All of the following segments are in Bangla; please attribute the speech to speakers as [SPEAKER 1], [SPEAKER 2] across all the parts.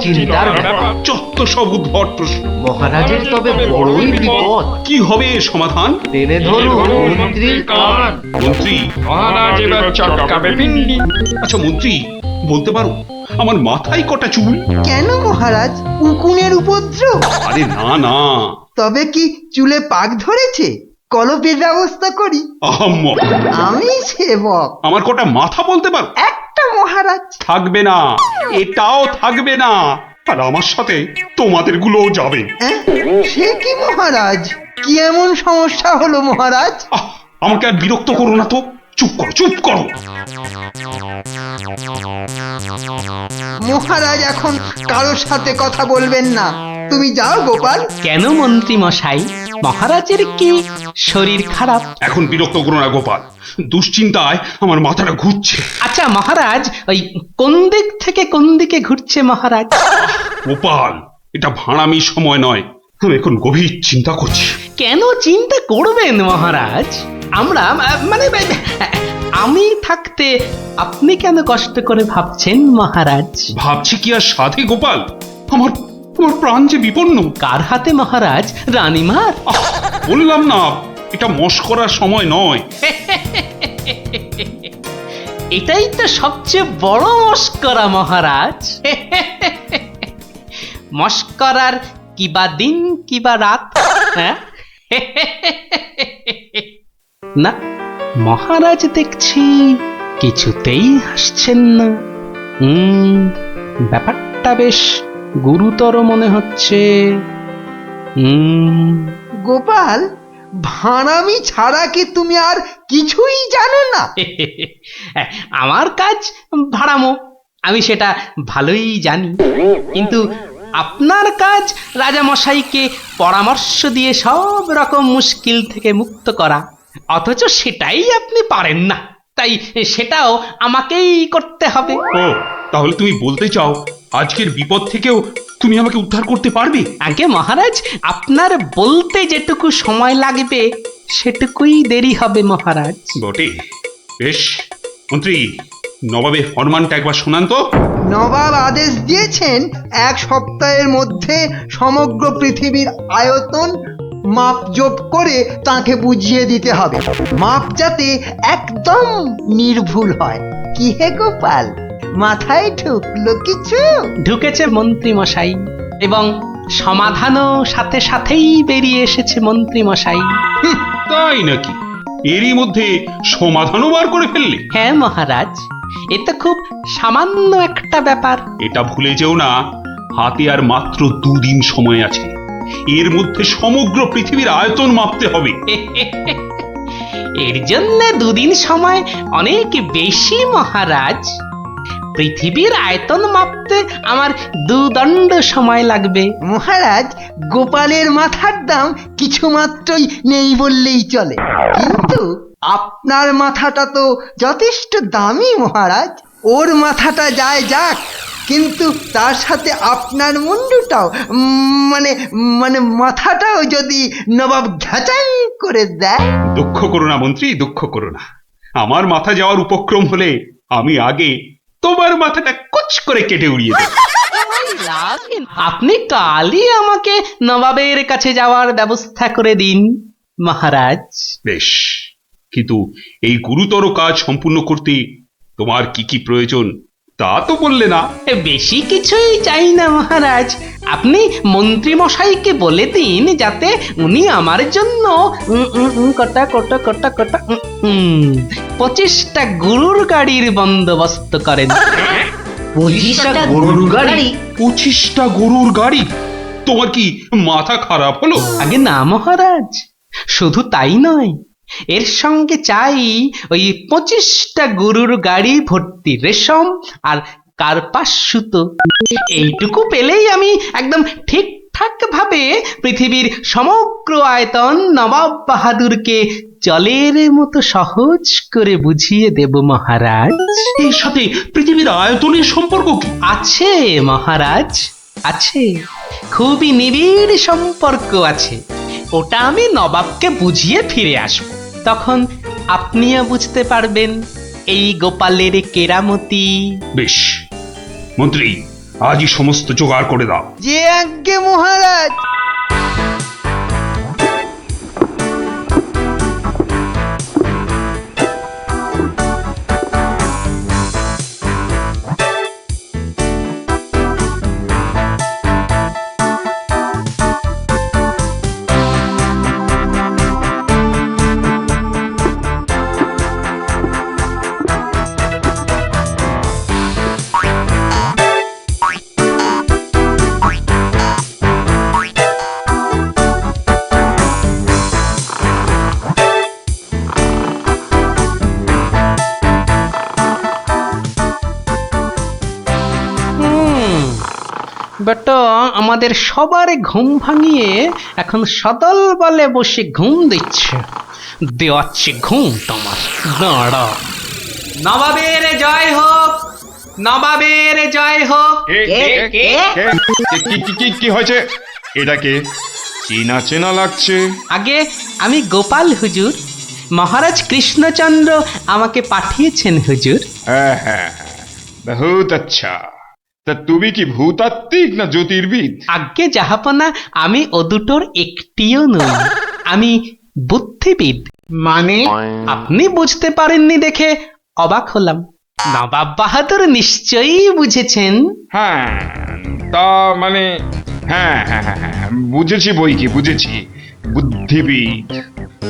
[SPEAKER 1] চিন্তার ব্যাপার।
[SPEAKER 2] যত সব উদ্ভট প্রশ্ন।
[SPEAKER 1] মহারাজের তবে বড়ই বিপদ।
[SPEAKER 2] কি হবে এর সমাধান?
[SPEAKER 1] টেনে ধরুন মন্ত্রীর কান।
[SPEAKER 2] মন্ত্রী?
[SPEAKER 3] মহারাজ এবার চটকাবে পিন্ডি।
[SPEAKER 2] আচ্ছা মন্ত্রী, বলতে পারো আমার মাথায় কটা চুল?
[SPEAKER 4] কেন মহারাজ, উকুনের উপদ্রব?
[SPEAKER 2] আরে না না,
[SPEAKER 4] তবে কি চুলে পাক ধরেছে? কলপের ব্যবস্থা করি।
[SPEAKER 2] আহাম্মক।
[SPEAKER 4] আমি সেবক।
[SPEAKER 2] আমার কটা মাথা বলতে পারো?
[SPEAKER 4] একটা মহারাজ।
[SPEAKER 2] থাকবে না, এটাও থাকবে না, আর আমার সাথে তোমাদের গুলোও যাবে।
[SPEAKER 4] অ্যাঁ? সে কি মহারাজ, কি এমন সমস্যা হলো মহারাজ?
[SPEAKER 2] আমাকে আর বিরক্ত করো না তো, চুপ করো চুপ করো।
[SPEAKER 4] মহারাজ এখন কারোর সাথে কথা বলবেন না, তুমি যাও গোপাল।
[SPEAKER 5] কেন মন্ত্রী মশাই, মহারাজের কি শরীর খারাপ?
[SPEAKER 2] এখন বিরক্ত করো না গোপাল, দুশ্চিন্তায় আমার মাথাটা ঘুরছে।
[SPEAKER 5] আচ্ছা মহারাজ, ওই কোন দিক থেকে কোন দিকে ঘুরছে মহারাজ?
[SPEAKER 2] গোপাল, এটা ভাড়ামির সময় নয়, আমি এখন গভীর চিন্তা করছি।
[SPEAKER 5] কেন চিন্তা করবেন মহারাজ? আমরা মানে আমি থাকতে আপনি কেন কষ্ট করে ভাবছেন মহারাজ?
[SPEAKER 2] ভাবছি কি আর সাধে গোপাল, আমার আমার প্রাণ যে বিপন্ন।
[SPEAKER 5] কার হাতে মহারাজ? রানীমার?
[SPEAKER 2] বললাম না, এটা মশকরার সময় নয়।
[SPEAKER 5] এটাই তো সবচেয়ে বড় মস্করা মহারাজ। মস্করার কিবা দিন কিবা রাত। হ্যাঁ না, মহারাজ দেখছি কিছুতেই হাসছেন না। ব্যাপারটা বেশ গুরুতর মনে হচ্ছে।
[SPEAKER 4] গোপাল, ভাঁড়ামি ছাড়া কি তুমি আর কিছুই জানো না?
[SPEAKER 5] আমার কাজ ভাড়ামো, আমি সেটা ভালোই জানি, কিন্তু আপনার কাজ রাজামশাইকে পরামর্শ দিয়ে সব রকম মুশকিল থেকে মুক্ত করা, অথচ সেটাই আপনি পারেন না, তাই সেটাও আমাকেই করতে হবে।
[SPEAKER 2] ও, তাহলে তুমি বলতে চাও আজকের বিপদ থেকেও তুমি আমাকে উদ্ধার করতে পারবে?
[SPEAKER 5] আগে মহারাজ, আপনার বলতে যেটুকু সময় লাগবে সেটুকুই দেরি হবে মহারাজ।
[SPEAKER 2] বটে, বেশ। মন্ত্রী, নবাবের ফরমানটা একবার শোনান তো।
[SPEAKER 4] নবাব আদেশ দিয়েছেন 1 সপ্তাহের মধ্যে সমগ্র পৃথিবীর আয়তন মাপজোপ করে তাকে বুঝিয়ে দিতে হবে, মাপ যাতে একদম নির্ভুল হয়। কি হে গোপাল, মাথায় ঢুকলো কিছু?
[SPEAKER 5] ঢুকেছে মন্ত্রী মশাই, এবং সমাধানও সাথে সাথেই বেরিয়ে এসেছে মন্ত্রী মশাই।
[SPEAKER 2] তাই নাকি? এরই মধ্যে সমাধানও বার করে ফেললে?
[SPEAKER 5] হ্যাঁ মহারাজ, এ তো খুব সামান্য একটা ব্যাপার।
[SPEAKER 2] এটা ভুলে যেও না, হাতে আর মাত্র 2 দিন সময় আছে। এর মধ্যে সমগ্র পৃথিবীর আয়তন মাপতে হবে।
[SPEAKER 5] এর জন্য 2 দিন সময় অনেক বেশি মহারাজ। পৃথিবীর আয়তন মাপতে আমার 2 দণ্ড সময় লাগবে।
[SPEAKER 4] মহারাজ, গোপালের মাথার দাম কিছু মাত্রই নেই বললেই চলে, কিন্তু আপনার মাথাটা তো যথেষ্ট দামি মহারাজ। ওর মাথাটা যায় যাক, কিন্তু তার সাথে আপনার মুন্ডুটাও, মানে মানে মাথাটাও যদি নবাব ঘ্যাচাই করে দেয়।
[SPEAKER 2] দুঃখ করো না মন্ত্রী, দুঃখ করো না। আমার মাথা যাওয়ার উপক্রম হলে আমি আগে তোমার মাথাটা কুচ করে কেটে উড়িয়ে দেব।
[SPEAKER 5] আপনি কালই আমাকে নবাবের কাছে যাওয়ার ব্যবস্থা করে দিন মহারাজ।
[SPEAKER 2] বেশ, কিন্তু এই গুরুতর কাজ সম্পূর্ণ করতে তোমার কি কি প্রয়োজন তা তো বললে না।
[SPEAKER 5] বেশি কিছুই চাই না মহারাজ, আপনি মন্ত্রী মশাইকে বলে দিন যাতে উনি আমার জন্য কটা 25টা গরুর গাড়ির বন্দোবস্ত করেন।
[SPEAKER 1] 25টা গরুর গাড়ি?
[SPEAKER 2] 25টা গরুর গাড়ি? তোমার কি মাথা খারাপ হলো?
[SPEAKER 5] আগে না মহারাজ, শুধু তাই নয়, এর সঙ্গে চাই ওই 25টা গরুর গাড়ি ভর্তি রেশম আর কার্পাস সুতো। এইটুকু পেলেই আমি একদম ঠিকঠাক ভাবে পৃথিবীর সমগ্র আয়তন নবাব বাহাদুরকে জলের মতো সহজ করে বুঝিয়ে দেব মহারাজ।
[SPEAKER 2] এর সাথে পৃথিবীর আয়তনের সম্পর্ক কি?
[SPEAKER 5] আছে মহারাজ, আছে, খুবই নিবিড় সম্পর্ক আছে। ওটা আমি নবাবকে বুঝিয়ে ফিরে আসব, তখন আপনিও বুঝতে পারবেন এই গোপালের কেরামতি।
[SPEAKER 2] বেশ মন্ত্রী, আজই সমস্ত জোগাড় করে দাও।
[SPEAKER 4] যে আজ্ঞে মহারাজ।
[SPEAKER 5] বেটা আমাদের সবার ঘুম ভাঙিয়ে এখন সদল বলে বসে ঘুম দিচ্ছে। দেওয়াচ্ছে ঘুম তোমার, দাঁড়া। নবাবের জয় হোক, নবাবের জয় হোক।
[SPEAKER 3] কি হয়েছে? এটাকে চেনা চেনা লাগছে।
[SPEAKER 5] আগে আমি গোপাল হুজুর, মহারাজ কৃষ্ণচন্দ্র আমাকে পাঠিয়েছেন হুজুর।
[SPEAKER 3] হ্যাঁ হ্যাঁ হ্যাঁ, বহুত আচ্ছা। তা তুমি কি ভূতাত্ত্বিক না জ্যোতির্বিদ?
[SPEAKER 5] আজ্ঞে জাহাপনা, আমি ও দুটোর একটিও নই, আমি বুদ্ধিবিদ।
[SPEAKER 1] মানে
[SPEAKER 5] আপনি বুঝতে পারেননি দেখে অবাক হলাম। নবাব বাহাদুর নিশ্চয়ই বুঝেছেন।
[SPEAKER 3] হ্যাঁ, তা মানে হ্যাঁ হ্যাঁ হ্যাঁ হ্যাঁ, বুঝেছি বই কি, বুঝেছি। বুদ্ধিবিদ।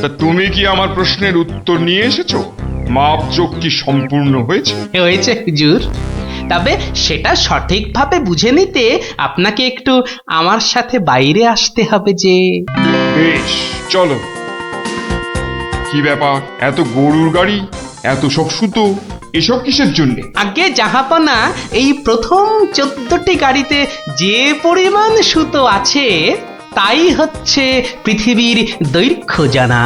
[SPEAKER 3] তা তুমি কি আমার প্রশ্নের উত্তর নিয়ে এসেছো? মাপযোগ কি সম্পূর্ণ হয়েছে?
[SPEAKER 5] হয়েছে হুজুর, তবে সেটা সঠিকভাবে বুঝে নিতে আপনাকে একটু আমার সাথে বাইরে আসতে হবে যে।
[SPEAKER 3] বেশ, চলো। কি ব্যাপার, এত গরুর গাড়ি, এত সব সুতো, এসব কিসের জন্য?
[SPEAKER 5] আগে জাহাপনা, এই প্রথম 14টি গাড়িতে যে পরিমাণ সুতো আছে তাই হচ্ছে পৃথিবীর দৈর্ঘ্য জানা,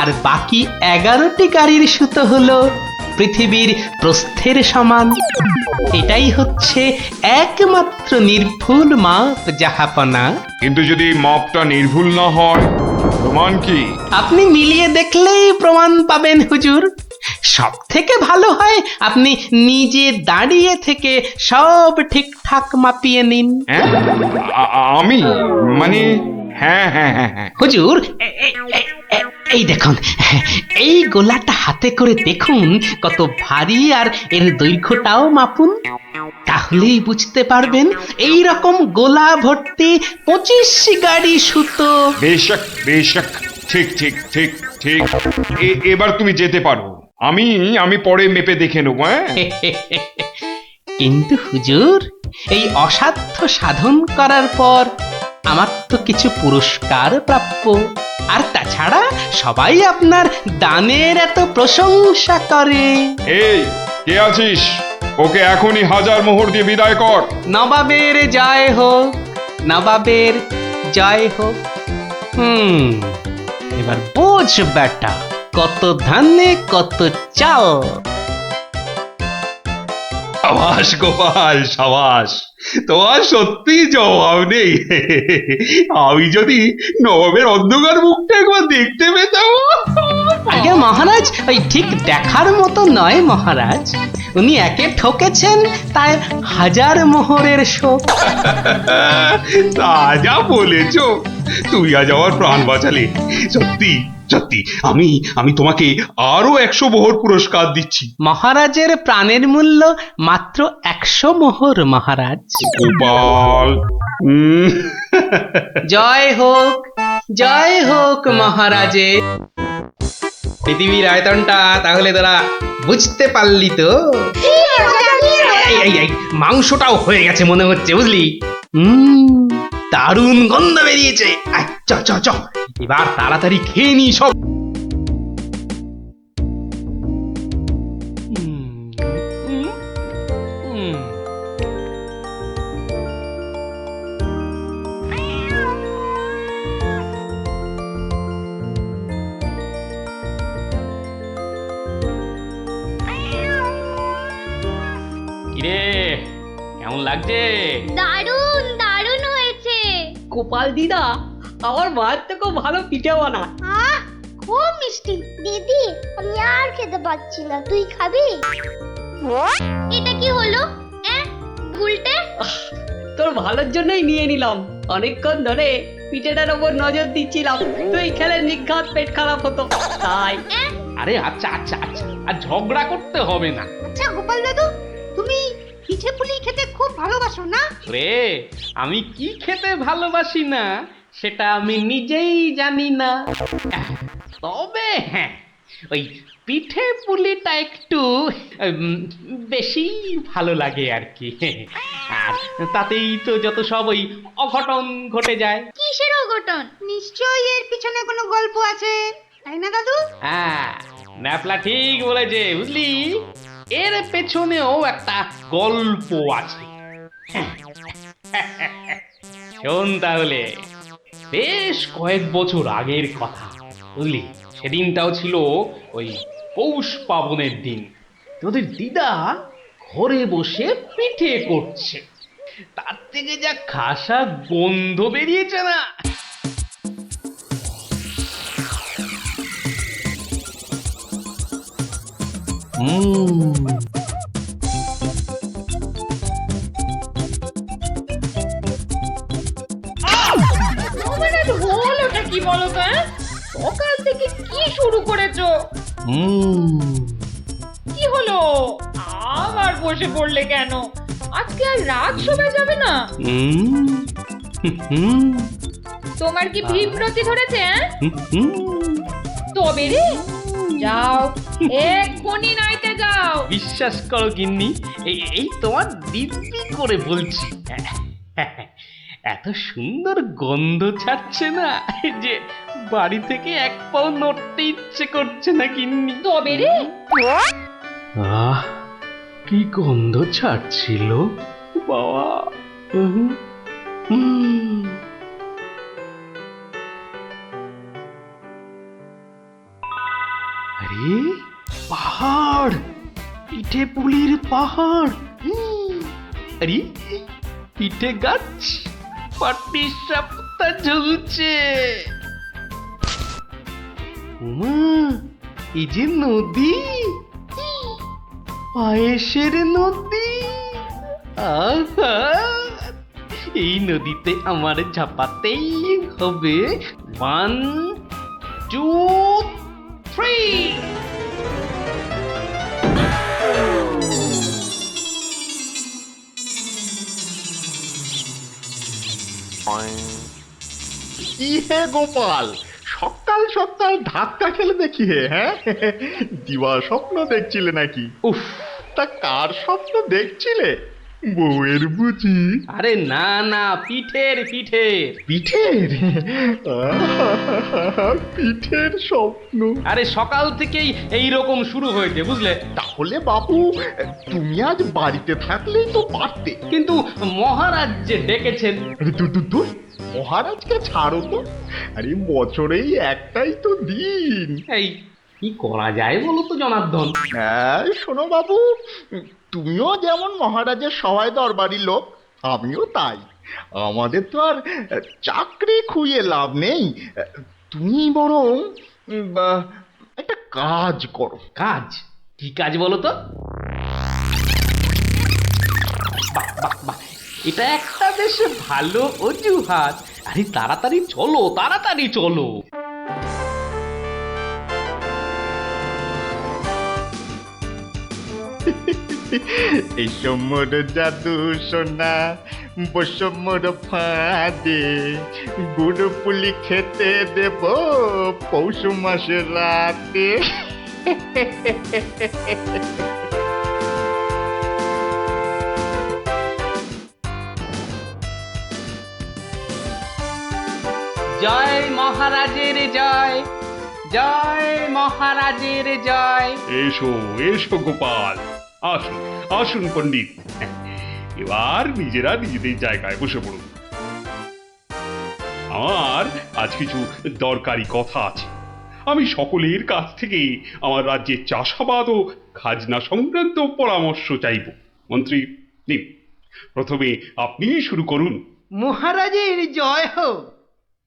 [SPEAKER 5] আর বাকি 11টি গাড়ির সুতো হলো পৃথিবীর প্রস্থের সমান। এটাই হচ্ছে একমাত্র নির্ভুল মাপ জাহাপনা।
[SPEAKER 3] কিন্তু যদি মাপটা নির্ভুল না হয়, প্রমাণ কি?
[SPEAKER 5] আপনি মিলিয়ে দেখলেই প্রমাণ পাবেন হুজুর। সব থেকে ভালো হয় আপনি নিজে দাঁড়িয়ে থেকে সব ঠিকঠাক মাপিয়ে নিন।
[SPEAKER 3] হ্যাঁ, আমি মানে হ্যাঁ হ্যাঁ হ্যাঁ হ্যাঁ।
[SPEAKER 5] হুজুর, এই দেখুন, এই গোলাটা হাতে করে দেখুন কত ভারী, আর এর দৈর্ঘ্যটাও মাপুন, তাহলেই বুঝতে পারবেন এই রকম গোলা ভর্তি 25 গাড়ি সুতো।
[SPEAKER 3] বেশক বেশক, ঠিক ঠিক ঠিক ঠিক। এবার তুমি যেতে পারো। আমি পরে মেপে দেখে নেবো। হ্যাঁ,
[SPEAKER 5] কিন্তু হুজুর, এই অসাধ্য সাধন করার পর আমার তো কিছু পুরস্কার প্রাপ্য, আর তাছাড়া সবাই আপনার দানের এত প্রশংসা করে।
[SPEAKER 3] এই কে আছিস? ওকে এখনই 1000 মোহর দিয়ে বিদায় কর।
[SPEAKER 5] নবাবের জয় হোক, নবাবের জয় হোক। এবার বোঝ বেটা, কত ধানে কত চাল।
[SPEAKER 2] সাবাস গোপাল, সাবাস। তোমার সত্যি জবাব নেই। আমি যদি নবাবের অন্ধকার মুখটা একবার দেখতে পেতাম।
[SPEAKER 5] আগে মহারাজ, ওই ঠিক দেখার মতো নয় মহারাজ, উনি একে ঠকেছেন, তাই 1000 মোহরের শোক।
[SPEAKER 2] তা যা বলেছ, তুমি আজ আমার প্রাণ বাঁচালে। সত্যি সত্যি, আমি তোমাকে আরো 100 মোহর পুরস্কার দিচ্ছি।
[SPEAKER 5] মহারাজের প্রাণের মূল্য মাত্র 100 মোহর মহারাজ।
[SPEAKER 2] গোপাল,
[SPEAKER 5] জয় হোক, জয় হোক মহারাজের। পৃথিবীর আয়তনটা তাহলে তোরা বুঝতে পারলি তো? এই মাংসটাও হয়ে গেছে মনে হচ্ছে, বুঝলি? দারুণ গন্ধ বেরিয়েছে। চ চ চ, এবার তাড়াতাড়ি খেয়ে নি সব। কিরে, কেমন লাগছে?
[SPEAKER 6] দারুণ দারুণ হয়েছে।
[SPEAKER 7] গোপাল দিদা আমার মায়ের থেকেও ভালো পিঠে বানায়।
[SPEAKER 6] আহ, খুব মিষ্টি। দিদি, আমি আর খেতে পাচ্ছি না, তুই খাবি? এটা কি হলো? উল্টে
[SPEAKER 7] তোর ভালোর জন্যই নিয়ে নিলাম। অনেকক্ষণ ধরে পিঠেটার ওপর নজর দিচ্ছিলাম, তুই খেলে নিঘাত পেট খারাপ হতো তাই।
[SPEAKER 5] আরে আচ্ছা আচ্ছা আচ্ছা, আর ঝগড়া করতে হবে না
[SPEAKER 6] আচ্ছা গোপাল দাদু, তুমি পিঠে পুলি খেতে খুব ভালোবাসো না?
[SPEAKER 5] রে। আমি কি খেতে ভালোবাসি না সেটা আমি নিজেই জানি না, তবে হ্যাঁ, ওই পিঠে পুলিটা একটু বেশি ভালো লাগে আর কি। আর তাতেই তো যত সব ওই অঘটন ঘটে যায়।
[SPEAKER 6] কিসের অঘটন? নিশ্চয়ই এর পিছনে কোনো গল্প আছে, তাই না দাদু?
[SPEAKER 5] হ্যাঁ, ন্যাপলা ঠিক বলেছে, বুঝলি, এর পেছনেও একটা গল্প আছে। শোন তাহলে, বেশ কয়েক বছর আগের কথা, বুঝলি, সেদিনটাও ছিল ওই পৌষ পাবনের দিন। তোদের দিদা ঘরে বসে পিঠে করছে, তার থেকে যা খাসা গন্ধ বেরিয়েছে না।
[SPEAKER 8] তোমাদের হলোটা কি বলো তো? সকাল থেকে কি শুরু করেছো? কি হলো? আবার বসে পড়লে কেন? আজকে আর রাত শোভা যাবে না? তোমার কি বিভ্রতি ধরেছে? তবে রে, যাও এক্ষুনি নাইতে যাও।
[SPEAKER 5] বিশ্বাস করো গিন্নি, এই তোমার দিব্যি করে বলছি, এত সুন্দর গন্ধ ছাড়ছে না যে বাড়ি থেকে এক পাও নড়তে ইচ্ছে করছে না গিন্নি।
[SPEAKER 8] তবে রে,
[SPEAKER 5] আহ, কি গন্ধ ছাড়ছিল বাবা। আরে পাহাড়, পিঠে পুলির পাহাড়। আরে পিঠে গাছ, পাটি সাপটা ঝুলছে। উমা, এই যে নদী, পায়েসের নদী। আহা, এই নদীতে আমার ঝাপাতেই হবে। 1, 2, 3।
[SPEAKER 9] কি হে গোপাল, সকাল সকাল ধাক্কা খেলে দেখি হে, হ্যাঁ? দিবা স্বপ্ন দেখছিলে নাকি?
[SPEAKER 5] উফ,
[SPEAKER 9] তা কার স্বপ্ন দেখছিলে? বউয়ের বুঝি?
[SPEAKER 5] আরে না না, পিঠের পিঠের।
[SPEAKER 9] পিঠের? পিঠের স্বপ্ন?
[SPEAKER 5] আরে সকাল থেকেই এই রকম শুরু হয়েছে, বুঝলে।
[SPEAKER 9] তাহলে বাবু, তুমি আজ বাড়িতে থাকলেই তো পারতে।
[SPEAKER 5] কিন্তু মহারাজ যে ডেকেছেন।
[SPEAKER 9] আরে দূর দূর দূর, মহারাজকে ছাড়ো তো। আরে বছরেই একটাই তো দিন।
[SPEAKER 5] এই কি করা যায় বলো তো জনার্দন?
[SPEAKER 9] হ্যাঁ শোনো বাবু, তুমিও যেমন মহারাজের সবাই দরবারি লোক, আমিও তাই। আমাদের তো আর চাকরি খুইয়ে লাভ নেই। তুমি বরং একটা কাজ করো।
[SPEAKER 5] কাজ? কি কাজ বলো তো? বাহ বাহ বাহ, এটা একটা বেশ ভালো অজুহাত। আরে তাড়াতাড়ি চলো, তাড়াতাড়ি চলো।
[SPEAKER 9] এই মোর জাদু সোনা, বসো মোর ফাঁদে, গুড় পুলি খেতে দেব পৌষ মাসের রাতে।
[SPEAKER 5] জয় মহারাজের জয়, জয় মহারাজের জয়।
[SPEAKER 2] এসো এসো গোপাল, আসুন আসুন পণ্ডিত, এবার নিজেরা নিজেদের জায়গায় বসে পড়ুন। আমার আজ কিছু দরকারি কথা আছে। আমি সকলের কাছ থেকে আমার রাজ্যের চাষাবাদ ও খাজনা সংক্রান্ত পরামর্শ চাইব। মন্ত্রী, নিন, প্রথমে আপনি শুরু করুন।
[SPEAKER 4] মহারাজের জয় হোক।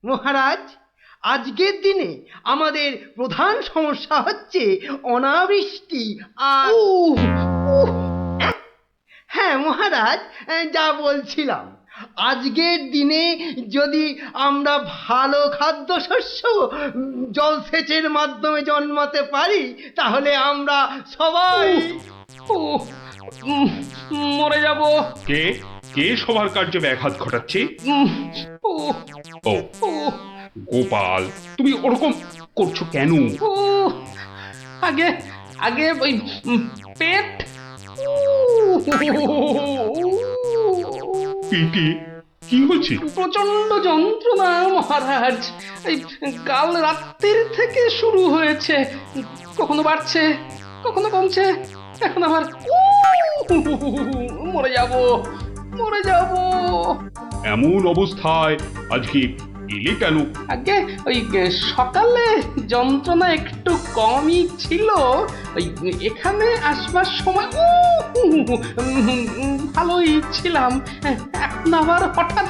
[SPEAKER 4] মহারাজ, আজকের দিনে আমাদের প্রধান সমস্যা হচ্ছে অনাবৃষ্টি আর হ্যাঁ মহারাজ, যা বলছিলাম, আজকের দিনে যদি আমরা ভালো খাদ্যশস্য জলসেচের মাধ্যমে জন্মাতে পারি, তাহলে আমরা সবাই
[SPEAKER 5] মরে যাব।
[SPEAKER 2] কে কে সবার কার্যে ব্যাঘাত ঘটাচ্ছে? ও গোপাল, তুমি ওরকম করছো কেন?
[SPEAKER 5] আগে আগে ওই পেট।
[SPEAKER 2] পেটে কি হচ্ছে?
[SPEAKER 5] প্রচন্ড যন্ত্রণা মহারাজ। এই কাল রাত্রির থেকে শুরু হয়েছে, কখনো বাড়ছে কখনো কমছে, এখন আবার মরে যাব মরে যাব।
[SPEAKER 2] এমন অবস্থায় আজকে এলে কেন?
[SPEAKER 5] আগে ওই সকালে যন্ত্রণা একটু কমই ছিল, ওই এখানে আসবার সময় ভালোই ছিলাম, এখন আবার হঠাৎ।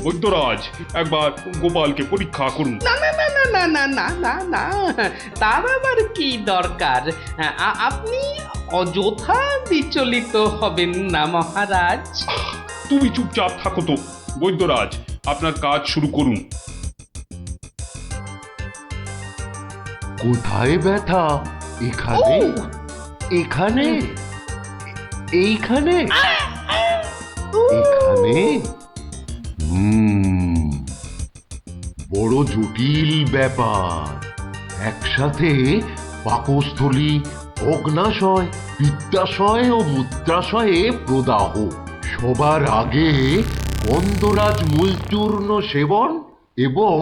[SPEAKER 2] বৈদ্যরাজ, একবার গোপালকে পরীক্ষা করুন।
[SPEAKER 5] না না না না না না না না না, তার আবার কি দরকার? আপনি অযথা বিচলিত হবেন না মহারাজ।
[SPEAKER 2] তুমি চুপচাপ থাকো তো। বৈদ্যরাজ, আপনার কাজ শুরু করুন।
[SPEAKER 1] কোথায় ব্যথা? এখানে? এখানে? এইখানে? এখানে? বড় জটিল ব্যাপার। একসাথে পাকস্থলী, অগ্নাশয়, পিত্তাশয় ও মূত্রাশয়ে প্রদাহ। সবার আগে গন্ধরাজ মূলচূর্ণ সেবন এবং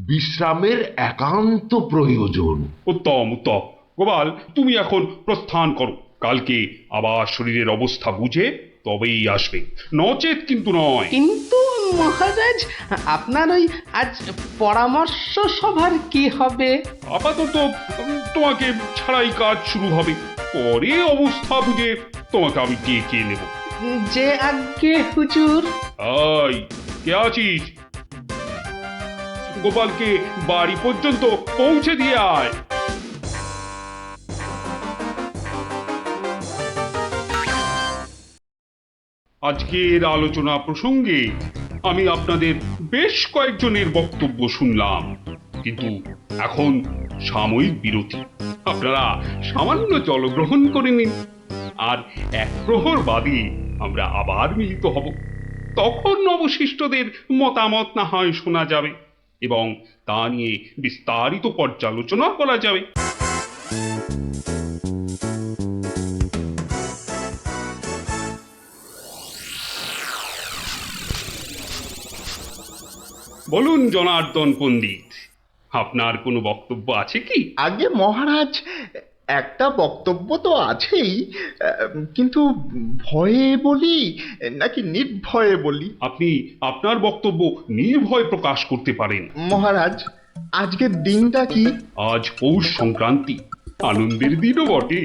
[SPEAKER 1] বিশ্রামের একান্ত প্রয়োজন।
[SPEAKER 2] উত্তম উত্তম। গোপাল, তুমি এখন প্রস্থান করো। কালকে আবার শরীরের অবস্থা বুঝে তবেই আসবে, নচেত কিন্তু নয়।
[SPEAKER 5] কিন্তু মহারাজ, আপনার ওই আজ পরামর্শ সভার কি হবে?
[SPEAKER 2] আপাতত তোমাকে ছাড়াই কাজ শুরু হবে, পরে অবস্থা বুঝে তোমাকে আমি ডেকে নেব।
[SPEAKER 5] যে আজ্ঞে হুজুর।
[SPEAKER 2] আই, কে আছিস? গোপালকে বাড়ি পর্যন্ত পৌঁছে দিয়ে আয়। আজকের আলোচনা প্রসঙ্গে আমি আপনাদের বেশ কয়েকজনের বক্তব্য শুনলাম, কিন্তু এখন সাময়িক বিরতি। আপনারা সামান্য জলগ্রহণ করে নিন, আর এক প্রহর বাদে আমরা আবার মিলিত হব। তখন অবশিষ্টদের মতামত না হয় শোনা যাবে এবং তা নিয়ে বিস্তারিত পর্যালোচনা করা যাবে। বলুন জনার্দন পণ্ডিত, আপনার কোনো বক্তব্য আছে কি?
[SPEAKER 9] আগে মহারাজ, একটা বক্তব্য তো আছেই, কিন্তু ভয়ে বলি নাকি নির্ভয়ে বলি?
[SPEAKER 2] আপনি আপনার বক্তব্য নির্ভয় প্রকাশ করতে পারেন।
[SPEAKER 9] মহারাজ, আজকের দিনটা কি?
[SPEAKER 2] আজ পৌষ সংক্রান্তি, আনন্দের দিনও বটে।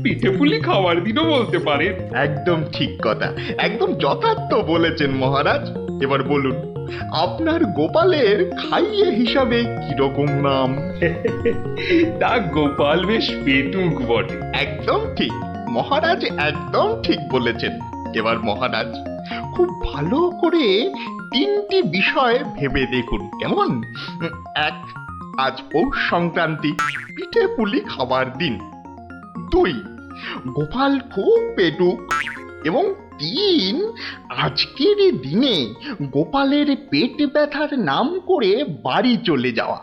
[SPEAKER 2] পিঠে পুলি খাওয়ার দিনও বলতে পারেন।
[SPEAKER 9] একদম ঠিক কথা, একদম যথার্থ বলেছেন মহারাজ। এবার বলুন, আপনার গোপালের খাইয়ে হিসাবে কিরকম নাম?
[SPEAKER 2] তা গোপাল বেশ পেটুক বটে।
[SPEAKER 9] একদম ঠিক মহারাজ, একদম ঠিক বলেছেন। এবার মহারাজ খুব ভালো করে তিনটি বিষয় ভেবে দেখুন, কেমন? এক, আজ পৌষ সংক্রান্তি, পিঠে পুলি খাবার দিন। দুই, গোপাল খুব পেটুক। এবং তিন, আজকের দিনে গোপালের পেট ব্যথার নাম করে বাড়ি চলে যাওয়া।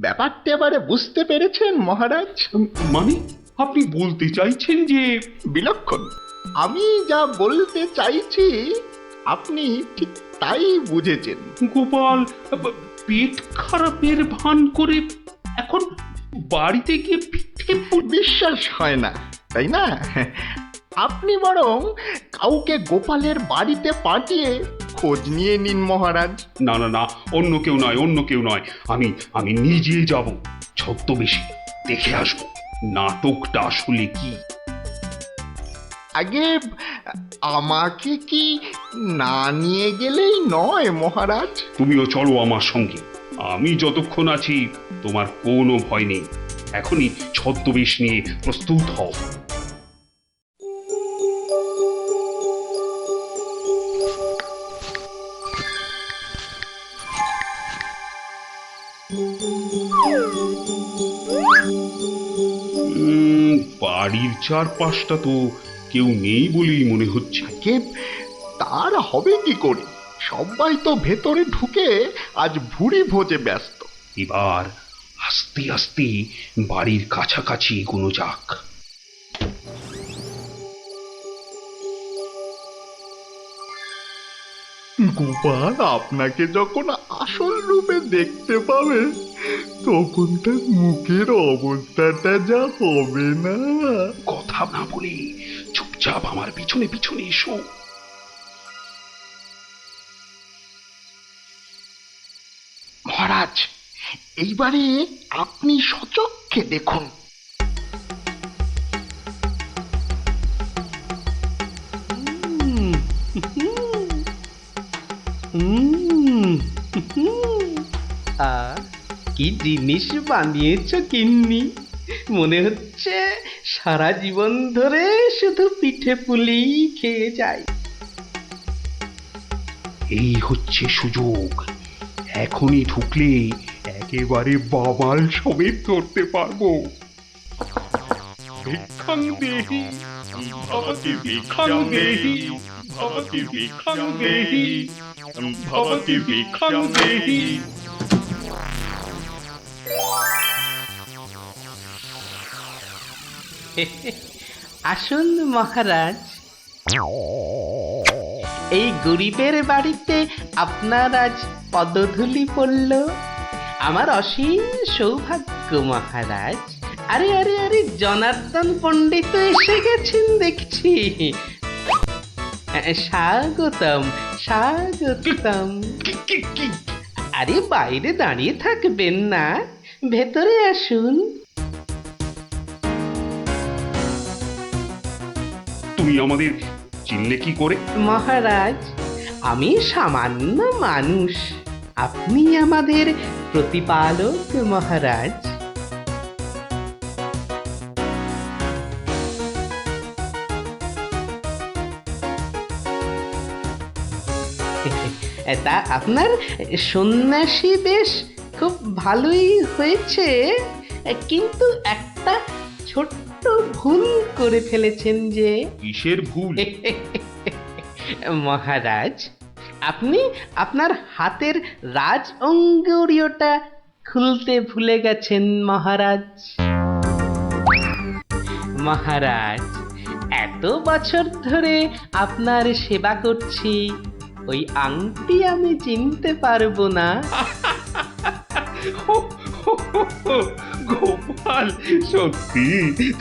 [SPEAKER 9] ব্যাপারটা এবারে বুঝতে পেরেছেন মহারাজ?
[SPEAKER 2] মানে আপনি বলতে চাইছেন যে?
[SPEAKER 9] বিলক্ষণ, আমি যা বলতে চাইছি আপনি ঠিক তাই বুঝেছেন।
[SPEAKER 2] গোপাল পেট খারাপের ভান করে এখন বাড়িতে গিয়ে পিঠে
[SPEAKER 9] বিশ্বাস হয় না, তাই না? আপনি বরং কাউকে গোপালের বাড়িতে পাঠিয়ে খোঁজ নিয়ে নিন মহারাজ।
[SPEAKER 2] না না না, অন্য কেউ নয়, অন্য কেউ নয়, আমি নিজে যাব, ছদ্মবেশে দেখে আসবো নাটকটা আসলে কি।
[SPEAKER 9] আগে আমাকে কি না নিয়ে গেলেই নয় মহারাজ?
[SPEAKER 2] তুমিও চলো আমার সঙ্গে। আমি যতক্ষণ আছি তোমার কোনো ভয় নেই। এখনই ছদ্মবেশ নিয়ে প্রস্তুত হও। বাড়ির চারপাশটা তো কেউ নেই বলেই মনে হচ্ছে।
[SPEAKER 9] কে তার হবে কি করে? সবাই তো ভেতরে ঢুকে আজ ভুরি ভোজে ব্যস্ত।
[SPEAKER 2] এবার আস্তে আস্তে বাড়ির কাছাকাছি এগোনো যাক।
[SPEAKER 9] গোপাল আপনাকে যখন আসল রূপে দেখতে পাবে তখন তার মুখের অবস্থাটা যা হবে না।
[SPEAKER 2] কথা না বলে চুপচাপ আমার পিছনে পিছনে এসো।
[SPEAKER 9] মহারাজ, এইবারে আপনি সচক্ষে দেখুন।
[SPEAKER 5] কি জিনিস বানিয়েছ কিন্নি, মনে হচ্ছে সারা জীবন ধরে শুধু পিঠে পুলি খেয়ে যায়।
[SPEAKER 2] এই হচ্ছে সুযোগ, এখনই ঢুকলে একেবারে বাবাল সমেত ধরতে পারবো। ভিক্ষাং দেহি ভবতি ভিক্ষাং দেহি ভবতি ভিক্ষাং দেহি ভবতি ভিক্ষাং দেহি।
[SPEAKER 5] আসুন মহারাজ, এই গরিবের বাড়িতে আপনার আজ পদধূলি পড়ল, আমার অসীম সৌভাগ্য মহারাজ। আরে আরে আরে, জনার্দন পণ্ডিত এসে গেছেন দেখছি। স্বাগতম স্বাগতম। আরে বাইরে দাঁড়িয়ে থাকবেন না, ভেতরে আসুন।
[SPEAKER 2] তুমি আমাদের চিনলে কি করে?
[SPEAKER 5] মহারাজ, আমি সামান্য মানুষ, আপনি আমাদের প্রতিপালক মহারাজ। তা আপনার সন্ন্যাসী বেশ খুব ভালোই হয়েছে, কিন্তু একটা ছোট্ট ভুল করে ফেলেছেন যে।
[SPEAKER 2] কিসের ভুল?
[SPEAKER 5] মহারাজ, আপনি আপনার হাতের রাজ অঙ্গুরীয়টা খুলতে ভুলে গেছেন মহারাজ। মহারাজ, এত বছর ধরে আপনার সেবা করছি, ওই আংটি আমি চিনতে পারবো না?
[SPEAKER 2] গোপাল, সত্যি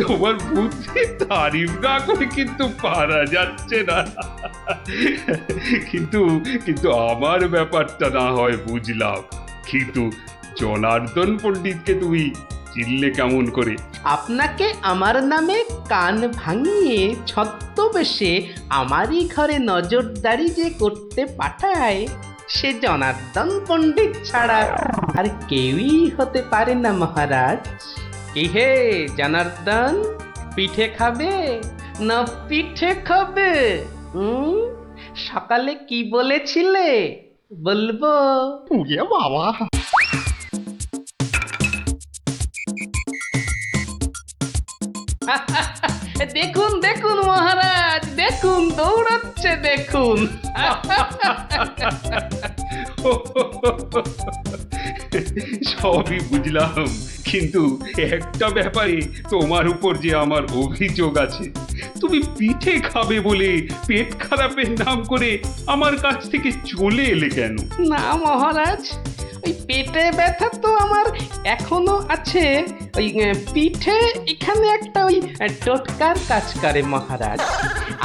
[SPEAKER 2] তোমার বুদ্ধি তারিফ না করে কিন্তু পারা যাচ্ছে না। কিন্তু কিন্তু আমার ব্যাপারটা না হয় বুঝলাম, কিন্তু জনার্দন পণ্ডিতকে তুমি চিনলে কেমন করে?
[SPEAKER 5] আপনাকে আমার নামে কান ভাঙিয়ে ছদ্মবেশে আমারই ঘরে নজরদারি যে করতে পাঠায়, সে জনার্দন পণ্ডিত ছাড়া আর কেউই হতে পারে না মহারাজ। কি হে জনার্দন, পিঠে খাবে না পিঠে খাবে? সকালে কি বলেছিলে বলবো?
[SPEAKER 9] পুড়ে বাবা!
[SPEAKER 5] দেখুন দেখুন মহারাজ, দেখুন দৌড়াচ্ছে দেখুন।
[SPEAKER 2] সবই বুঝলাম, কিন্তু একটা ব্যাপারে তোমার উপর যে আমার অভিযোগ আছে। তুমি পিঠে খাবে বলে পেট খারাপের নাম করে আমার কাছ থেকে চলে এলে কেন?
[SPEAKER 5] না মহারাজ, ওই পেটে ব্যথা তো আমার এখনো আছে। ওই পিঠে এখানে একটা ওই টোটকার কাজ করে মহারাজ।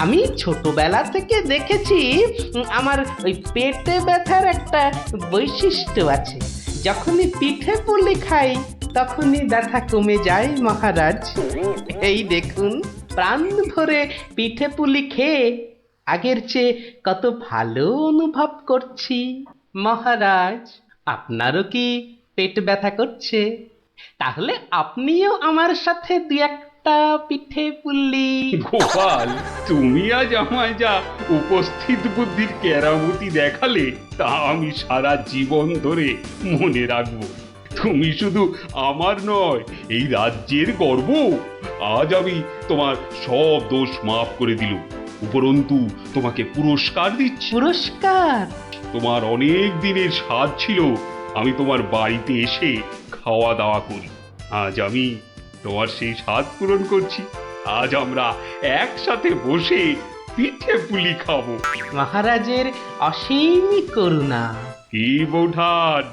[SPEAKER 5] আমি ছোটবেলা থেকে দেখেছি আমার ওই পেটে ব্যথার একটা বৈশিষ্ট্য আছে, যখনই পিঠে পুলি খাই তখনই ব্যথা কমে যায় মহারাজ। এই দেখুন, প্রাণ ভরে পিঠে পুলি খেয়ে আগের চেয়ে কত ভালো অনুভব করছি। মহারাজ, আপনারও কি পেট ব্যথা করছে? তাহলে আপনিও আমার সাথে দু একটা পিঠে পুলি।
[SPEAKER 2] গোপাল, তুমি আজ আমায় যা উপস্থিত বুদ্ধির কেরামতি দেখালে তা আমি সারা জীবন ধরে মনে রাখবো। তুমি শুধু আমার নয়, এই রাজ্যের গর্ব। আজ আমি তোমার সব দোষ মাফ করে দিলুম, উপরন্তু তোমাকে পুরস্কার দিচ্ছি।
[SPEAKER 5] পুরস্কার?
[SPEAKER 2] তোমার অনেক দিনের স্বাদ ছিল আমি তোমার বাড়িতে এসে খাওয়া দাওয়া করি। আজ আমি তোমার সেই স্বাদ পূরণ করছি। আজ আমরা একসাথে বসে পিঠে পুলি খাবো।
[SPEAKER 5] মহারাজের অসীম করুণা।
[SPEAKER 2] কি বৌঠান,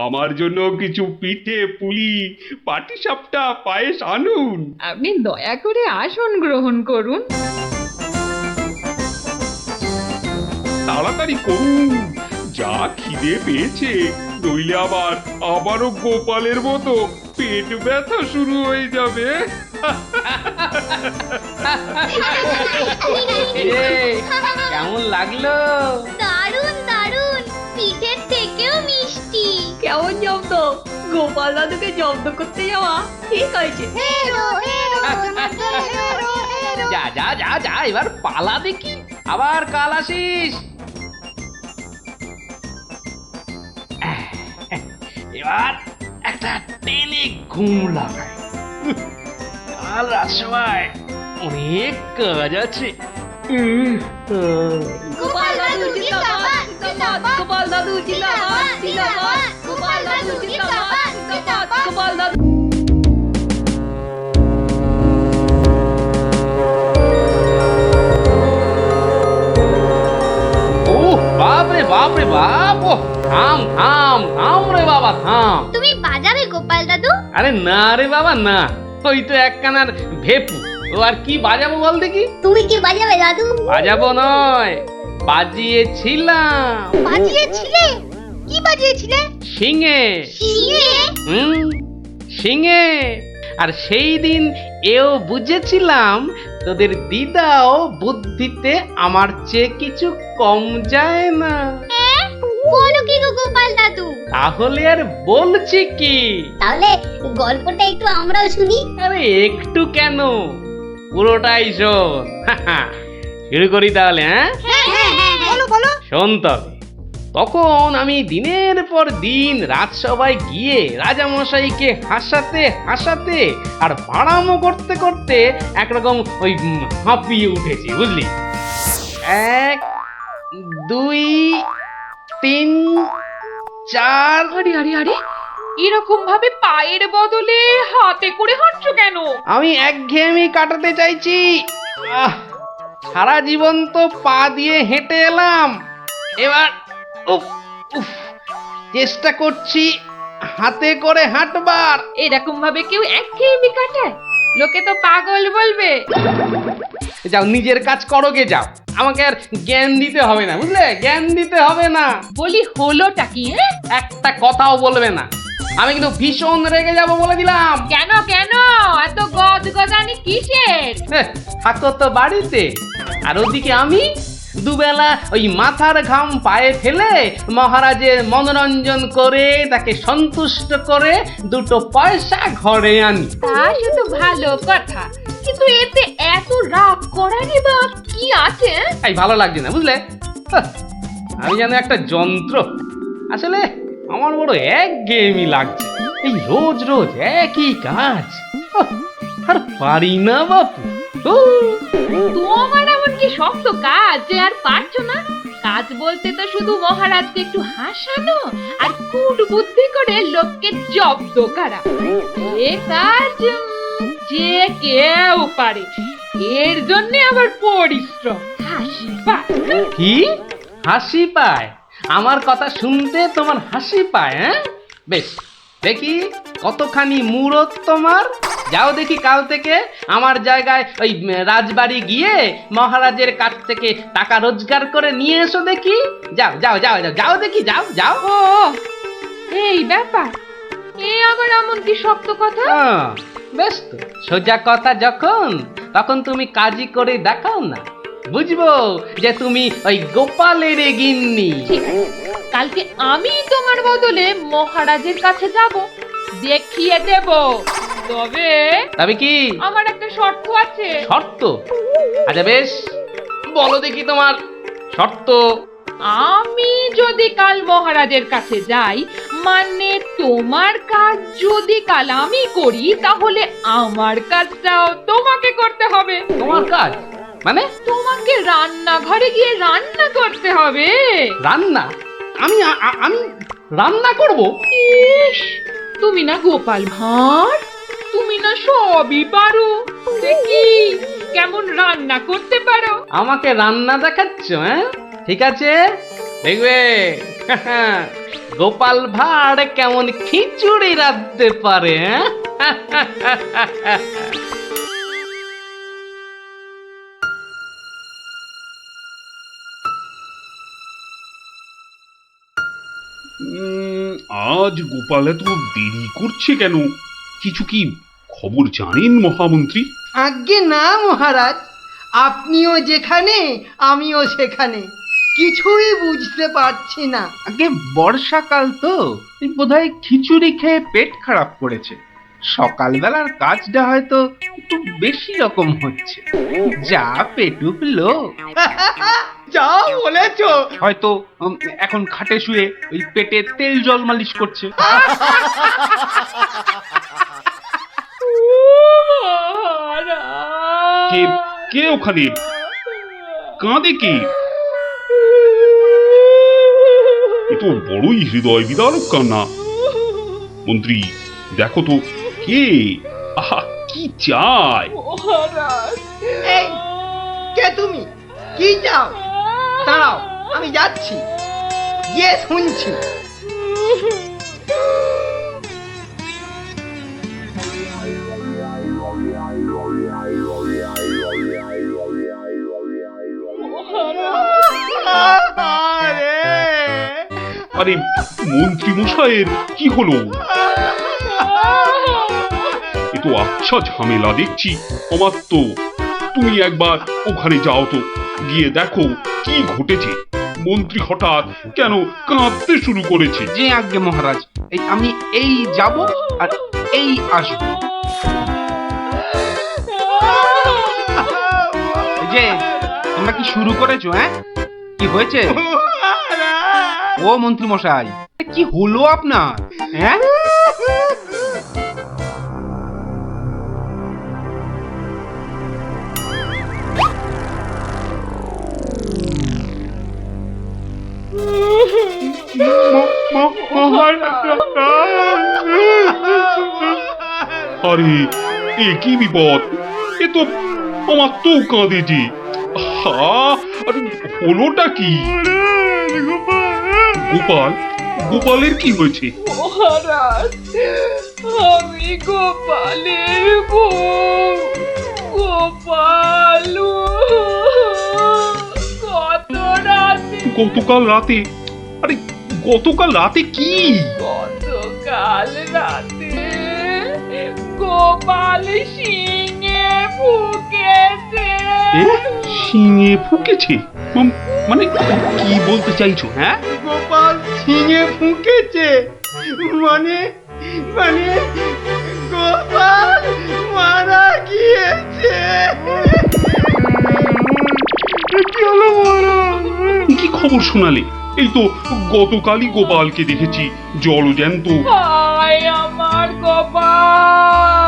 [SPEAKER 2] আমার জন্য কিছু পিঠে পুলি পাটিসাপটা পায়েস আনুন।
[SPEAKER 8] আপনি দয়া করে আসন গ্রহণ করুন।
[SPEAKER 2] তাড়াতাড়ি করুন, যা খিদে পেয়েছে, নইলে আবারও গোপালের মতো পেট ব্যথা শুরু হয়ে যাবে।
[SPEAKER 5] কেমন লাগলো?
[SPEAKER 6] দারুণ দারুণ, পিঠের থেকেও মিষ্টি।
[SPEAKER 7] কেমন জব্দ? গোপাল দাদুকে জব্দ করতে যাওয়া ঠিক হয়েছে।
[SPEAKER 6] হেরো হেরো হেরো হেরো।
[SPEAKER 5] যা যা যা যা, এবার পালা দেখি, আবার কাল আসিস। এবার একটা টেনে ঘুম লাগায়। কাল রাজসভায় অনেক কাজ আছে।
[SPEAKER 6] গোপাল দাদু জিন্দাবাদ জিন্দাবাদ।
[SPEAKER 7] গোপাল দাদু জিন্দাবাদ জিন্দাবাদ।
[SPEAKER 6] গোপাল দাদু জিন্দাবাদ জিন্দাবাদ।
[SPEAKER 7] গোপাল দাদু।
[SPEAKER 5] ও বাপ রে বাপ রে বাপ! ও থাম থাম থাম রে বাবা, থাম।
[SPEAKER 6] তুমি বাজাবে গোপাল দাদু?
[SPEAKER 5] আরে না রে বাবা না, ওই তো একখানার ভেপু। ও আর কি বাজাবো বল দেখি?
[SPEAKER 6] তুমি কি বাজাবে দাদু?
[SPEAKER 5] বাজাবো নয়, বাজিয়েছিলাম।
[SPEAKER 6] বাজিয়েছিলে? কি বাজিয়েছিলে?
[SPEAKER 5] শিঙে।
[SPEAKER 6] শিঙে?
[SPEAKER 5] শিঙে। আর সেই দিন এও বুঝেছিলাম তোদের দিদাও বুদ্ধিতে আমার চেয়ে কিছু কম যায় না।
[SPEAKER 6] বলো কি গো গোপাল দাদু?
[SPEAKER 5] তাহলে আর বলছি কি,
[SPEAKER 6] তাহলে গল্পটা একটু আমরাও শুনি।
[SPEAKER 5] আরে একটু কেন, পুরোটাই শোন। শুরু করি তাহলে। হ্যাঁ,
[SPEAKER 6] বলো বলো।
[SPEAKER 5] শোন তবে। তখন আমি দিনের পর দিন রাজসভায় গিয়ে রাজামশাইকে হাসাতে হাসাতে আর বাড়ামো করতে করতে একরকম ওই হাঁপিয়ে উঠেছি, বুঝলি? 1 2 3 4।
[SPEAKER 8] আরে আরে আরে, এরকম ভাবে পায়ের বদলে হাতে করে হাঁটছো কেন?
[SPEAKER 5] আমি একঘেয়েমি কাটাতে চাইছি। সারা জীবন তো পা দিয়ে হেঁটে এলাম, এবার উফ উফ চেষ্টা করছি হাতে করে হাঁটবার।
[SPEAKER 8] এরকম ভাবে কেউ একঘেয়েমি কাটায়? লোকে তো পাগল বলবে।
[SPEAKER 5] যাও নিজের কাজ করো গে, যাও, আমাকে আর জ্ঞান দিতে হবে না, বুঝলে? জ্ঞান দিতে হবে না।
[SPEAKER 8] বলি হলোটা কি?
[SPEAKER 5] একটা কথাও বলবে না, আমি কিন্তু ভীষণ রেগে যাব বলে দিলাম।
[SPEAKER 8] কেন কেন এত গদগদানি কিসের?
[SPEAKER 5] থাকো তো বাড়িতে, আর ওদিকে আমি দুবেলা ওই মাথার ঘাম পায়ে ফেলে মহারাজের মনোরঞ্জন করে তাকে সন্তুষ্ট করে 2 পয়সা ঘরে আনি।
[SPEAKER 8] তা শুধু ভালো কথা, কিন্তু এতে এত রাগ করারই বা কি আছে?
[SPEAKER 5] এই ভালো লাগছে না, বুঝলে? আমি যেন একটা যন্ত্র। আসলে আমার বড় একঘেয়েমি লাগছে, এই রোজ রোজ একই কাজ। আর পারি না বাপু।
[SPEAKER 8] তোমার এমন কি শক্ত কাজ যে আর পারছো না? কাজ বলতে তো শুধু মহারাজকে একটু হাসানো আর কুট বুদ্ধি করে লোককে জব্দ করা। এ কাজ যে কেউ পারে, এর জন্য আবার পরিশ্রম। হাসি পায়।
[SPEAKER 5] কি হাসি পায়? আমার কথা শুনতে তোমার হাসি পায়? বেশ, দেখি কতখানি মুরত তোমার। যাও দেখি কাল থেকে আমার জায়গায় ওই রাজবাড়ি গিয়ে মহারাজের কাছ থেকে টাকা রোজগার করে নিয়ে এসো দেখি। যাও যাও যাও যাও যাও দেখি, যাও যাও।
[SPEAKER 8] ও এই ব্যাপার, এ আবার এমন কি শক্ত কথা?
[SPEAKER 5] বেশ তো, সোজা কথা যখন, তখন তুমি কাজই করে দেখাও না, বুঝবো যে তুমি ওই গোপালের গিন্নি।
[SPEAKER 8] ঠিক আছে, কালকে আমি তোমার বদলে মহারাজের কাছে যাব, দেখিয়ে দেব, তবে
[SPEAKER 5] তবে কি
[SPEAKER 8] আমার একটা শর্ত আছে।
[SPEAKER 5] শর্ত? আচ্ছা বেশ, বলো দেখি তোমার শর্ত।
[SPEAKER 8] আমি যদি কাল মহারাজের কাছে যাই, মানে তোমার কাজ যদি কাল আমি করি, তাহলে আমার কাজটাও তোমাকে করতে হবে।
[SPEAKER 5] তোমার কাজ মানে?
[SPEAKER 8] তোমাকে রান্নাঘরে গিয়ে রান্না করতে হবে।
[SPEAKER 5] রান্না? আমি আমি রান্না করব?
[SPEAKER 8] ইস, তুমি না গোপাল ভাঁড়, তুমি না সবই পারো। দেখি কেমন রান্না করতে পারো।
[SPEAKER 5] আমাকে রান্না দেখাচ্ছ? হ্যাঁ, ঠিক আছে, দেখবে গোপাল ভাঁড় কেমন খিচুড়ি রাঁধতে পারে। হ্যাঁ,
[SPEAKER 2] আজ গোপাল এত দেরি করছে কেন? কিছু কি খবর জানেন মহামন্ত্রী?
[SPEAKER 4] আজ্ঞে না মহারাজ, আপনিও যেখানে আমিও সেখানে, কিছুই বুঝতে পারছি না।
[SPEAKER 5] আগে বর্ষাকাল তো, বোধহয় খিচুড়ি খেয়ে পেট খারাপ করেছে। সকালবেলার কাজটা হয়তো একটু বেশি রকম হচ্ছে, যা পেটুক লোক।
[SPEAKER 4] যা বলেছো।
[SPEAKER 5] হয়তো এখন খাটে শুয়ে ওই পেটে তেল জল মালিশ করছে।
[SPEAKER 2] কে কে ওখানে কাঁদে? কে? এ তো বড়ই হৃদয় বিদারক কান্না। মন্ত্রী, দেখো তো কে? আহা, কি চায়?
[SPEAKER 4] এই, কে তুমি? কি চাও? দাঁড়াও, আমি যাচ্ছি, গিয়ে শুনছি।
[SPEAKER 2] আরে মন্ত্রী মশাইয়ের কি হলো? এ তো আচ্ছা ঝামেলা দেখছি। অমাত্য, তুমি একবার ওখানে যাও তো, গিয়ে দেখো কি ঘটেছে। মন্ত্রী হঠাৎ কেন কাঁদতে শুরু করেছে?
[SPEAKER 5] যে আজ্ঞে মহারাজ, আমি এই যাব আর এই আসব। যে তোমরা কি শুরু করেছো? হ্যাঁ, কি হয়েছে? ও মন্ত্রী মশাই, কি হলো আপনার? হ্যাঁ,
[SPEAKER 2] আরে এ কি বিপদ! এ তো আমার তো কাঁদে যে। আরে হলোটা কি? গোপাল, গোপালের কি হয়েছে?
[SPEAKER 8] মহারাজ, আমি গোপালের বউ। গোপাল
[SPEAKER 2] গতকাল রাতে? আরে গতকাল রাতে কি?
[SPEAKER 8] গতকাল রাতে গোপাল শিঙে ফুকেছে।
[SPEAKER 2] শিঙে ফুকেছে? মানে কি বলতে চাইছো? হ্যাঁ,
[SPEAKER 4] গোপাল ছিঙে ফুঁকেছে মানে? মানে গোপাল মারা গিয়েছে।
[SPEAKER 2] কি খবর শোনালে? এই তো গতকালই গোপালকে দেখেছি জলজ্যান্ত।
[SPEAKER 8] হায় আমার গোপাল,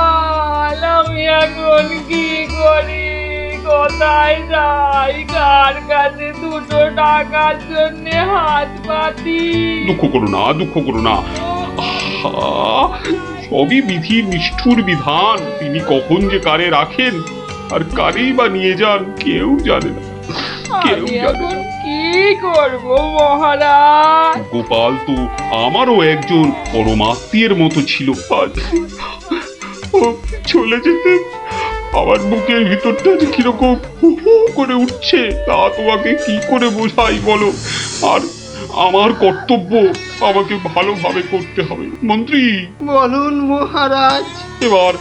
[SPEAKER 8] আমি এখন কি করি? কোথায় যাই? কার কাছে দুটো টাকার জন্য হাত পাতি?
[SPEAKER 2] দুঃখ করো না, দুঃখ করো না। সবই বিধির নিষ্ঠুর বিধান। তিনি কখন যে কারে রাখেন আর কারেই বা নিয়ে যান কেউ জানে না, কেউ
[SPEAKER 8] আমি
[SPEAKER 2] জানে
[SPEAKER 8] এখন
[SPEAKER 2] না।
[SPEAKER 8] কি করব মহারাজ?
[SPEAKER 2] গোপাল তো আমারও একজন পরমাত্মীয়ের মতো ছিল। আজ ও চলে যেতে আমার বুকের ভিতরটা যে কিরকম হু হু করে উঠছে, তা তোমাকে কি করে বোঝাই বলো? আর আমার কর্তব্য আমাকে ভালোভাবে করতে হবে। মন্ত্রী,
[SPEAKER 4] বলুন মহারাজ।
[SPEAKER 2] এবার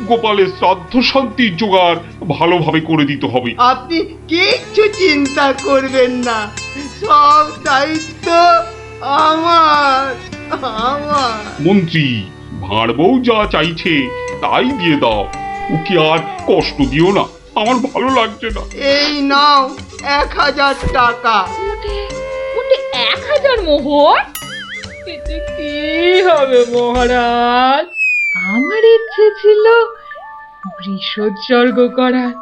[SPEAKER 2] গোপালের শ্রাদ্ধ শান্তির জোগাড় ভালোভাবে করে দিতে হবে।
[SPEAKER 4] আপনি কিচ্ছু চিন্তা করবেন না, সব দায়িত্ব আমার।
[SPEAKER 2] মন্ত্রী, ভাঁড় বউ যা চাইছে তাই দিয়ে দাও, ওকে আর কষ্ট দিও না, আমার ভালো লাগছে না।
[SPEAKER 4] এই নাও 1000 টাকা।
[SPEAKER 8] মোটে 1000 মোহর? এতে কি হবে মহারাজ? আমার ইচ্ছে ছিল বৃষোৎসর্গ করার,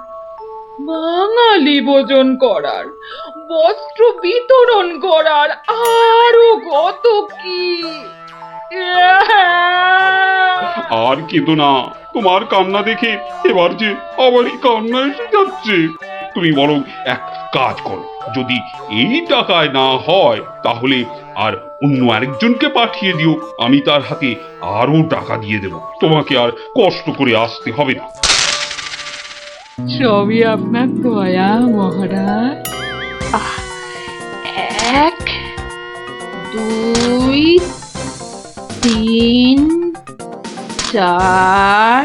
[SPEAKER 8] বাঙালি ভোজন করার, বস্ত্র বিতরণ করার, আরো কত কি।
[SPEAKER 2] আর কেঁদো না, তোমার কান্না দেখে এবার যে আমারই কান্না এসে যাচ্ছে। তুমি বরং এক কাজ করো, যদি এই টাকায় না হয় তাহলে আর অন্য আরেকজনকে পাঠিয়ে দিও, আমি তার হাতে আরো টাকা দিয়ে দেব, তোমাকে আর কষ্ট করে আসতে হবে না।
[SPEAKER 8] সবই আপনার দয়া মহারাজ। 1 2 3 4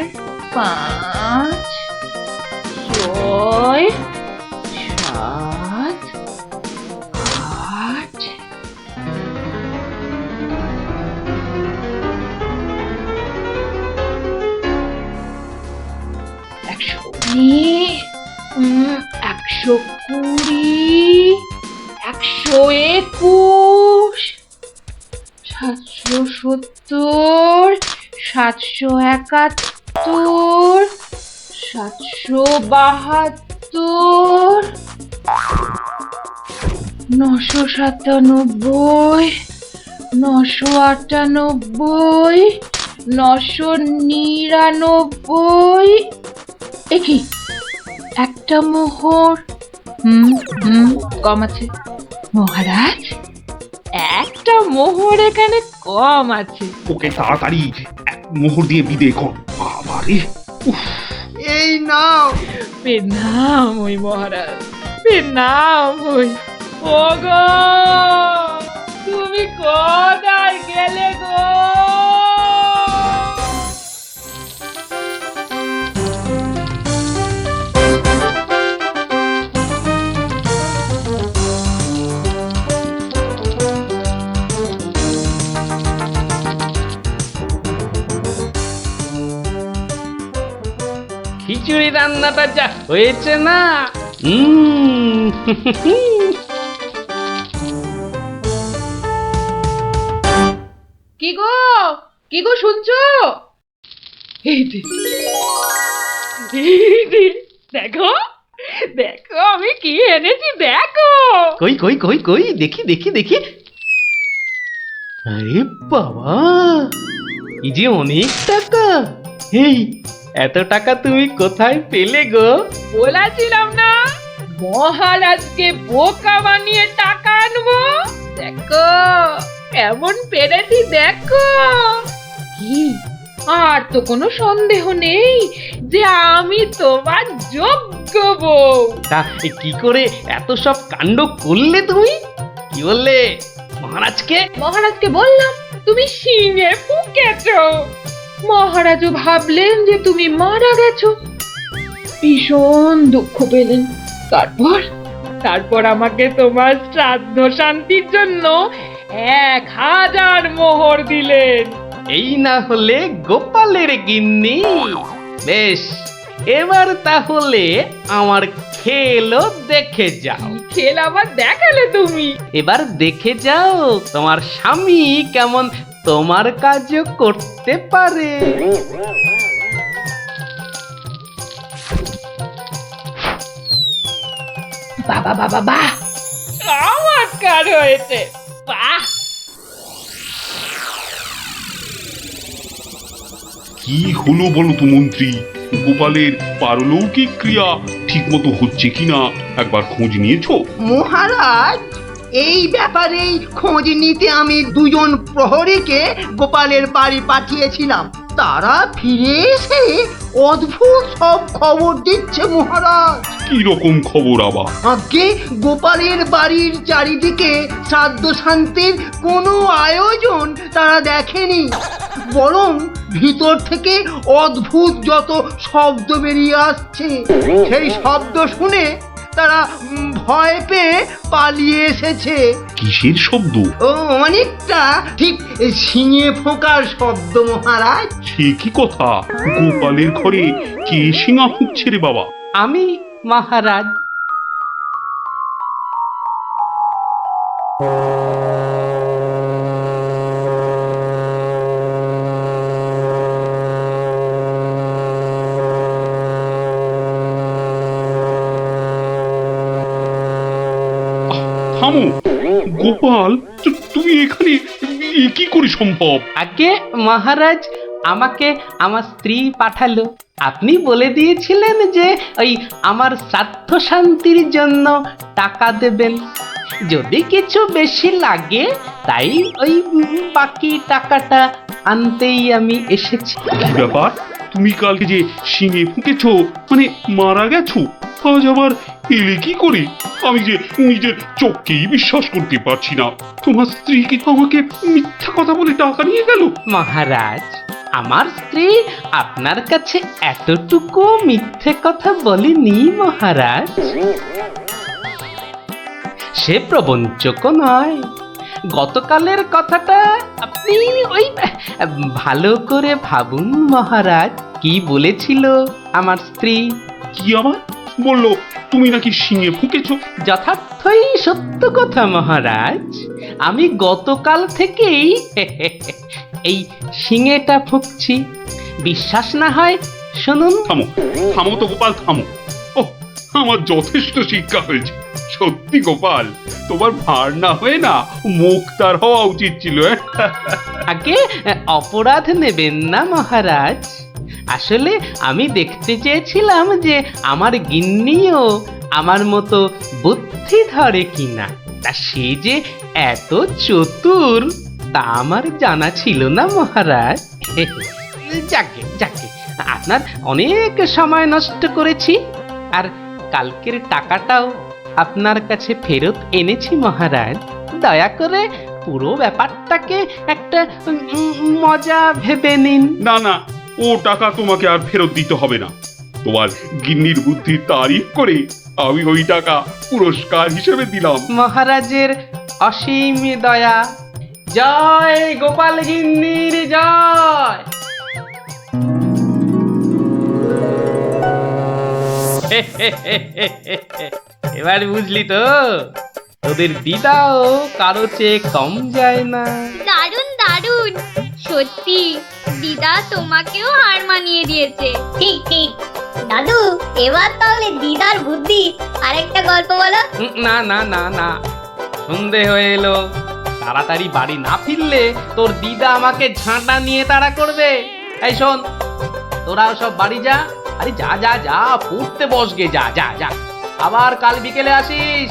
[SPEAKER 8] 5 6 7 8 119 120 121 770 771 772 997 998 999। একি একটা মোহর কম আছে মহারাজ, একটা মোহর এখানে কম আছে।
[SPEAKER 2] ওকে তাড়াতাড়ি এক মোহর দিয়ে বিদেয় কর। বাবারে,
[SPEAKER 4] এই নাও।
[SPEAKER 8] প্রণাম ওই মহারাজ, প্রণাম ওই। ওগো, তুমি কোথায় গেলে গো?
[SPEAKER 5] খিচুড়ি রান্নাটা যা হয়েছে না,
[SPEAKER 8] কি গো, কি গো শুনছো? এই যে, দেখো দেখো আমি কি এনেছি, দেখো।
[SPEAKER 5] কই কই কই কই দেখি দেখি দেখি। আরে বাবা, এই যে অনেক টাকা। এই এত টাকা তুমি কোথায় পেলে গো?
[SPEAKER 8] বলেছিলাম না মহারাজকে বোকা বানিয়ে টাকা আনবো। দেখো কেমন পেরেছি, দেখো। কি আর তো কোনো সন্দেহ নেই যে আমি তোমার যোগ্য বউ।
[SPEAKER 5] তা কি করে এত সব কাণ্ড করলে তুমি? কি বললে মহারাজকে?
[SPEAKER 8] মহারাজকে বললাম তুমি শিঙে ফুকেছো। মহারাজও ভাবলেন যে তুমি মারা গেছো, ভীষণ দুঃখ পেলেন। তারপর আমাকে তোমার শ্রাদ্ধ শান্তির জন্য 1000 মোহর দিলেন।
[SPEAKER 5] এই না হলে গোপালের গিন্নি। বেশ, এবার তাহলে আমার খেলও দেখে যাও।
[SPEAKER 8] খেল আবার দেখালে তুমি?
[SPEAKER 5] এবার দেখে যাও তোমার স্বামী কেমন তোমার কাজও করতে পারে।
[SPEAKER 8] বাবা বাবা বাহ, চমৎকার হয়েছে, বাহ।
[SPEAKER 2] কি হলো বলো তো মন্ত্রী, গোপালের পারলৌকিক ক্রিয়া ঠিক মতো হচ্ছে কিনা একবার খোঁজ নিয়েছো?
[SPEAKER 4] মহারাজ, এই ব্যাপারেই খোঁজ নিতে আমি 2 জন প্রহরীকে গোপালের বাড়ি পাঠিয়েছিলাম। তারা ফিরে এসে অদ্ভুত সব খবর দিচ্ছে মহারাজ।
[SPEAKER 2] কি রকম খবর আবার?
[SPEAKER 4] আগে গোপালের বাড়ির চারিদিকে শ্রাদ্ধ শান্তির কোনো আয়োজন তারা দেখেনি, বরং ভিতর থেকে অদ্ভুত যত শব্দ বেরিয়ে আসছে, সেই শব্দ শুনে তারা ভয় পেয়ে পালিয়ে এসেছে।
[SPEAKER 2] কিসের শব্দ?
[SPEAKER 4] ও অনেকটা ঠিক শিঙে ফোঁকার শব্দ মহারাজ।
[SPEAKER 2] সে কি কথা? গোপালের ঘরে কে শিঙা ফুঁকছে রে বাবা?
[SPEAKER 5] আমি মহারাজ।
[SPEAKER 2] থামো গোপাল, তুমি এখানে এ কি করে সম্ভব?
[SPEAKER 5] আগে মহারাজ আমাকে আমার স্ত্রী পাঠালো। আপনি বলে দিয়েছিলেন যে ওই আমার স্বার্থ শান্তির জন্য টাকা দেবেন, যদি কিছু বেশি লাগে তাই ওই বাকি টাকাটা আনতেই আমি এসেছি।
[SPEAKER 2] কি ব্যাপার? তুমি কালকে যে শিঙে ফুঁকেছো, মানে মারা গেছো, আজ আবার এলে কি করে? আমি যে নিজের চোখকেই বিশ্বাস করতে পারছি না। তোমার স্ত্রীকে আমাকে মিথ্যা কথা বলে টাকা নিয়ে গেল?
[SPEAKER 5] মহারাজ, আমার স্ত্রী আপনার কাছে এতটুকু মিথ্যে কথা বলেনি মহারাজ। সে প্রবঞ্চক নয়। গতকালের কথাটা আপনি ওই ভালো করে ভাবুন মহারাজ, কি বলেছিল আমার স্ত্রী।
[SPEAKER 2] কি আবার বললো? তুমি নাকি শিঙে ফুঁকেছো?
[SPEAKER 5] যথার্থই সত্য কথা মহারাজ। আমি গতকাল থেকেই এই শিঙেটা ফুঁকছি। বিশ্বাস না হয় শুনুন।
[SPEAKER 2] থামো থামো তো গোপাল, থামো। ও, আমার যথেষ্ট শিক্ষা হয়েছে। সত্যি গোপাল, তোমার ভার না হয়ে না মুখ তার হওয়া উচিত ছিল।
[SPEAKER 5] আগে অপরাধ নেবেন না মহারাজ। আসলে আমি দেখতে চেয়েছিলাম যে আমার গিন্নিও আমার মতো বুদ্ধি ধরে কিনা। তা সে যে এত চতুর তা আমার জানা ছিল না মহারাজ। যাকে যাকে, আপনার অনেক সময় নষ্ট করেছি, আর কালকের টাকাটাও আপনার কাছে ফেরত এনেছি মহারাজ। দয়া করে পুরো ব্যাপারটাকে একটা মজা ভেবে নিন।
[SPEAKER 2] না না, ও টাকা তোমাকে আর ফেরত দিতে হবে না। তোমার গিন্নির বুদ্ধির তারিফ করে আমি ওই টাকা পুরস্কার হিসেবে দিলাম।
[SPEAKER 5] মহারাজের অসীম দয়া। জয় গোপাল গিন্নির জয়। এবার বুঝলি তো, তোদের দিদাও কারো চেয়ে কম যায় না।
[SPEAKER 10] দারুণ দারুণ, সত্যি দিদা তোমাকেও হার মানিয়ে দিয়েছে। ঠিক ঠিক দাদু, এবার তাহলে দিদার বুদ্ধি আরেকটা গল্প বলো।
[SPEAKER 5] না না না না, সন্ধে হয়ে এলো। তাড়াতাড়ি বাড়ি না ফিরলে তোর দিদা আমাকে ঝাঁটা নিয়ে তাড়া করবে। এই শোন, তোরাও সব বাড়ি যা। আরে যা যা যা, পড়তে বসগে, যা যা যা, আবার কাল বিকেলে আসিস।